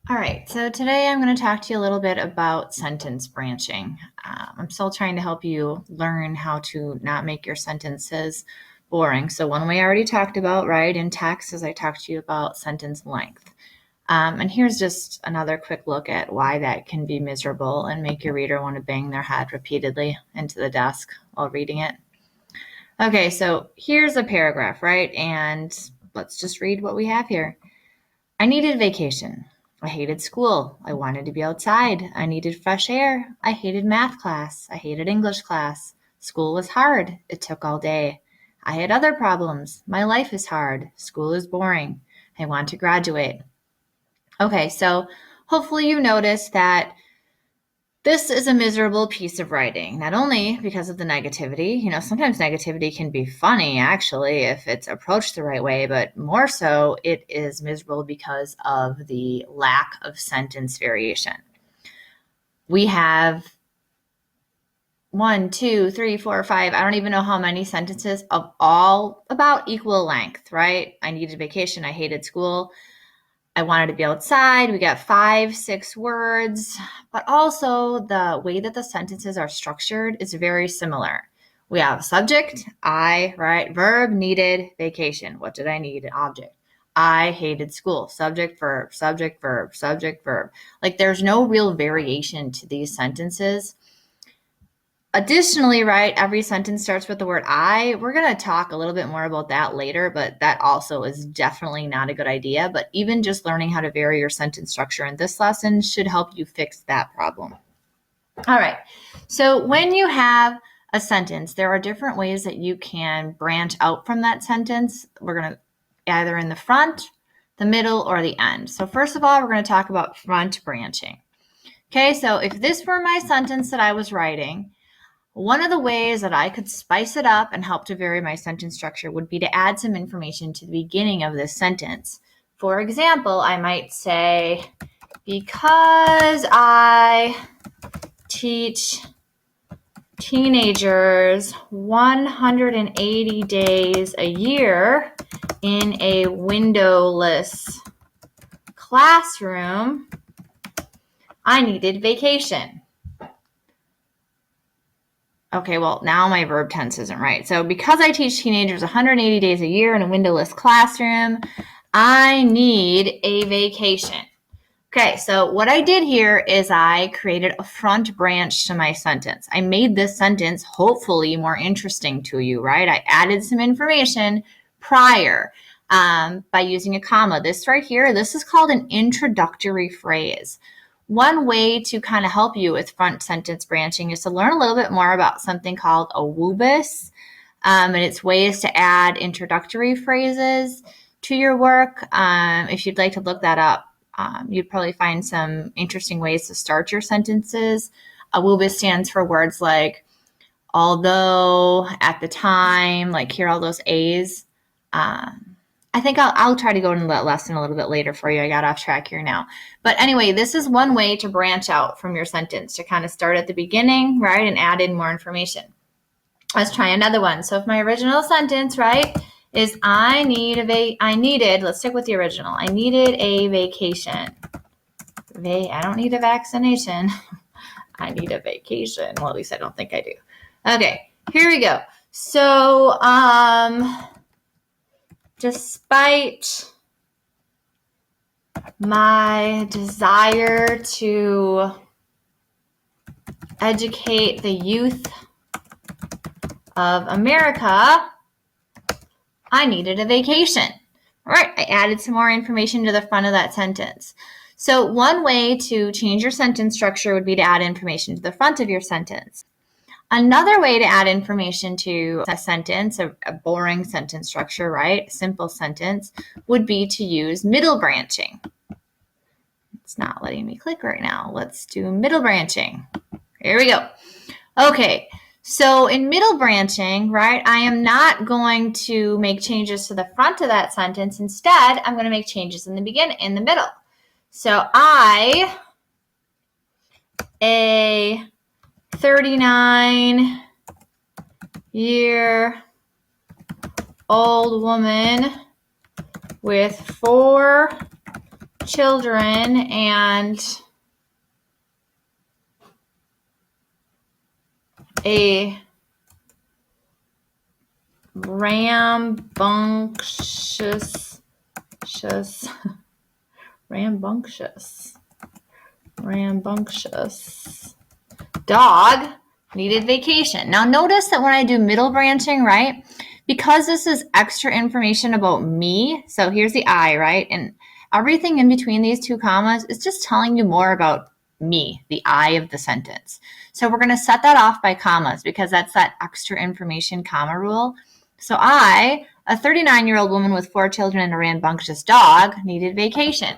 All right, so today I'm going to talk to you a little bit about sentence branching. I'm still trying to help you learn how to not make your sentences boring. So, one way I already talked about, right, in text, is I talked to you about sentence length. And here's just another quick look at why that can be miserable and make your reader want to bang their head repeatedly into the desk while reading it. Okay, so here's a paragraph, right? And let's just read what we have here. I needed vacation. I hated school. I wanted to be outside. I needed fresh air. I hated math class. I hated English class. School was hard. It took all day. I had other problems. My life is hard. School is boring. I want to graduate. Okay, so hopefully you noticed that this is a miserable piece of writing, not only because of the negativity. Sometimes negativity can be funny, actually, if it's approached the right way, but more so, it is miserable because of the lack of sentence variation. We have 1, 2, 3, 4, 5, I don't even know how many sentences of all about equal length, right? I needed vacation. I hated school. I wanted to be outside. We got 5, 6 words, but also the way that the sentences are structured is very similar. We have subject, I, right? Verb, needed, vacation. What did I need? An object. I hated school. Subject, verb, subject, verb, subject, verb. Like there's no real variation to these sentences. Additionally, right, every sentence starts with the word I. We're going to talk a little bit more about that later, but that also is definitely not a good idea. But even just learning how to vary your sentence structure in this lesson should help you fix that problem. All right, so when you have a sentence, there are different ways that you can branch out from that sentence. We're going to either in the front, the middle, or the end. So first of all, we're going to talk about front branching. Okay, so if this were my sentence that I was writing, one of the ways that I could spice it up and help to vary my sentence structure would be to add some information to the beginning of this sentence. For example, I might say, because I teach teenagers 180 days a year in a windowless classroom, I needed vacation. Okay, well, now my verb tense isn't right. So because I teach teenagers 180 days a year in a windowless classroom, I need a vacation. Okay, so what I did here is I created a front branch to my sentence. I made this sentence hopefully more interesting to you, right? I added some information prior by using a comma. This right here, this is called an introductory phrase. One way to kind of help you with front sentence branching is to learn a little bit more about something called a WOOBUS, and it's ways to add introductory phrases to your work. If you'd like to look that up, you'd probably find some interesting ways to start your sentences. A WOOBUS stands for words like although, at the time, like hear all those A's. I think I'll try to go into that lesson a little bit later for you. I got off track here now. But anyway, this is one way to branch out from your sentence, to kind of start at the beginning, right, and add in more information. Let's try another one. So if my original sentence, right, is I needed, let's stick with the original. I needed a vacation. I don't need a vaccination. I need a vacation. Well, at least I don't think I do. Okay, here we go. So, despite my desire to educate the youth of America, I needed a vacation. All right, I added some more information to the front of that sentence. So one way to change your sentence structure would be to add information to the front of your sentence. Another way to add information to a sentence, a boring sentence structure, right? A simple sentence, would be to use middle branching. It's not letting me click right now. Let's do middle branching. Here we go. Okay, so in middle branching, right, I am not going to make changes to the front of that sentence. Instead, I'm going to make changes in the middle. So a 39-year-old woman with 4 children and a rambunctious dog needed vacation. Now notice that when I do middle branching, right, because this is extra information about me, so here's the I, right, and everything in between these two commas is just telling you more about me, the I of the sentence. So we're going to set that off by commas because that's that extra information comma rule. So I, a 39-year-old woman with 4 children and a rambunctious dog, needed vacation.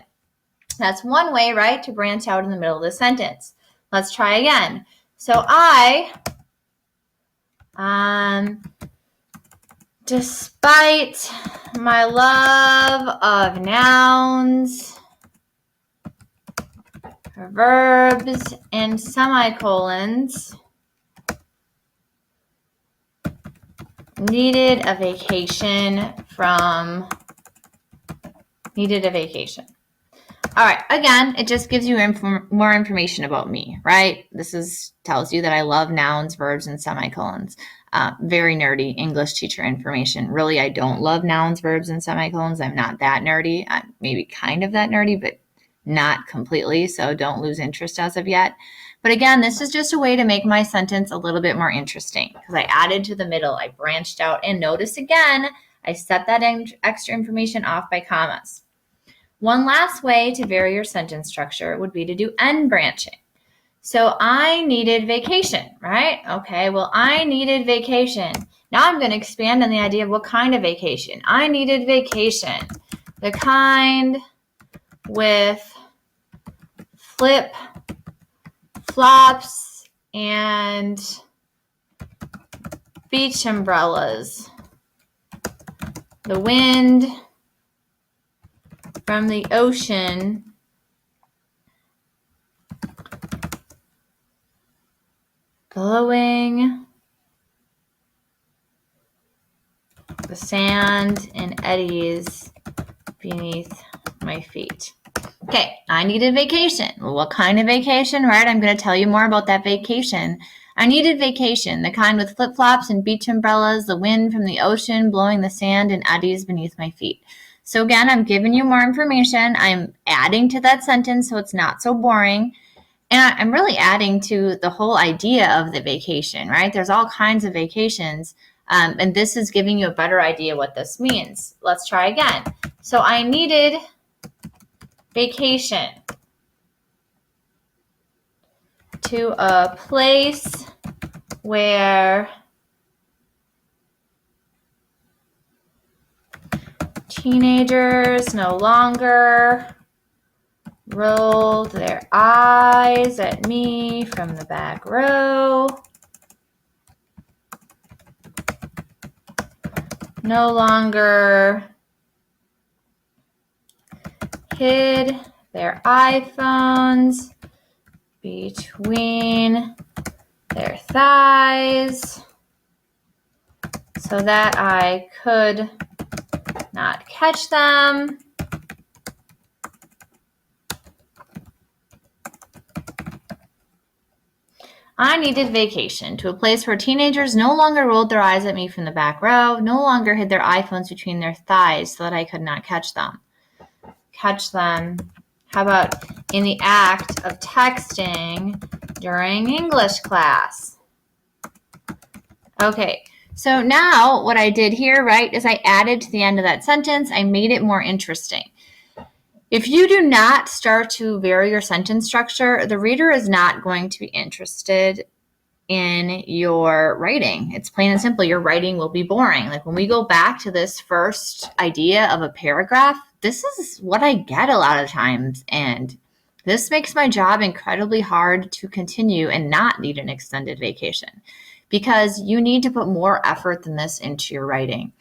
That's one way, right, to branch out in the middle of the sentence. Let's try again. So I, despite my love of nouns, verbs, and semicolons, needed a vacation. All right, again, it just gives you more information about me, right? This tells you that I love nouns, verbs, and semicolons. Very nerdy English teacher information. Really, I don't love nouns, verbs, and semicolons. I'm not that nerdy. I'm maybe kind of that nerdy, but not completely, so don't lose interest as of yet. But again, this is just a way to make my sentence a little bit more interesting because I added to the middle, I branched out, and notice again, I set that extra information off by commas. One last way to vary your sentence structure would be to do end branching. So I needed vacation, right? Okay, well, I needed vacation. Now I'm going to expand on the idea of what kind of vacation. I needed vacation. The kind with flip-flops and beach umbrellas. The wind from the ocean blowing the sand in eddies beneath my feet. Okay, I needed vacation. Well, what kind of vacation, right? I'm going to tell you more about that vacation. I needed vacation, the kind with flip-flops and beach umbrellas, the wind from the ocean blowing the sand in eddies beneath my feet. So again, I'm giving you more information. I'm adding to that sentence so it's not so boring. And I'm really adding to the whole idea of the vacation, right? There's all kinds of vacations. And this is giving you a better idea what this means. Let's try again. So I needed vacation to a place where teenagers no longer rolled their eyes at me from the back row, no longer hid their iPhones between their thighs so that I could not catch them. I needed vacation to a place where teenagers no longer rolled their eyes at me from the back row, no longer hid their iPhones between their thighs so that I could not catch them. Catch them. How about in the act of texting during English class? Okay, so now what I did here, right, is I added to the end of that sentence. I made it more interesting. If you do not start to vary your sentence structure, the reader is not going to be interested in your writing. It's plain and simple. Your writing will be boring. Like when we go back to this first idea of a paragraph, this is what I get a lot of times. And this makes my job incredibly hard to continue and not need an extended vacation because you need to put more effort than this into your writing.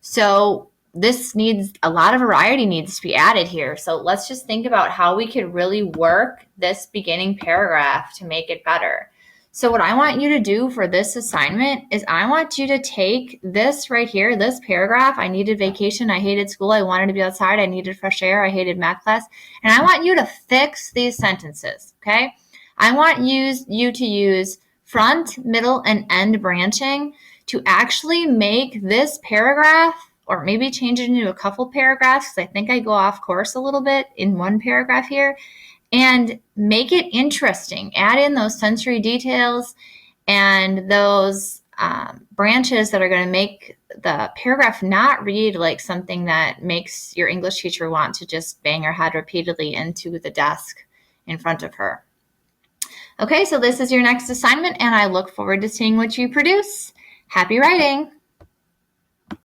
So this needs a lot of variety needs to be added here. So let's just think about how we could really work this beginning paragraph to make it better. So what I want you to do for this assignment is I want you to take this right here, this paragraph, I needed vacation, I hated school, I wanted to be outside, I needed fresh air, I hated math class, and I want you to fix these sentences, okay? I want you to use front, middle, and end branching to actually make this paragraph, or maybe change it into a couple paragraphs, because I think I go off course a little bit in one paragraph here, and make it interesting. Add in those sensory details and those branches that are going to make the paragraph not read like something that makes your English teacher want to just bang her head repeatedly into the desk in front of her. Okay, so this is your next assignment, and I look forward to seeing what you produce. Happy writing!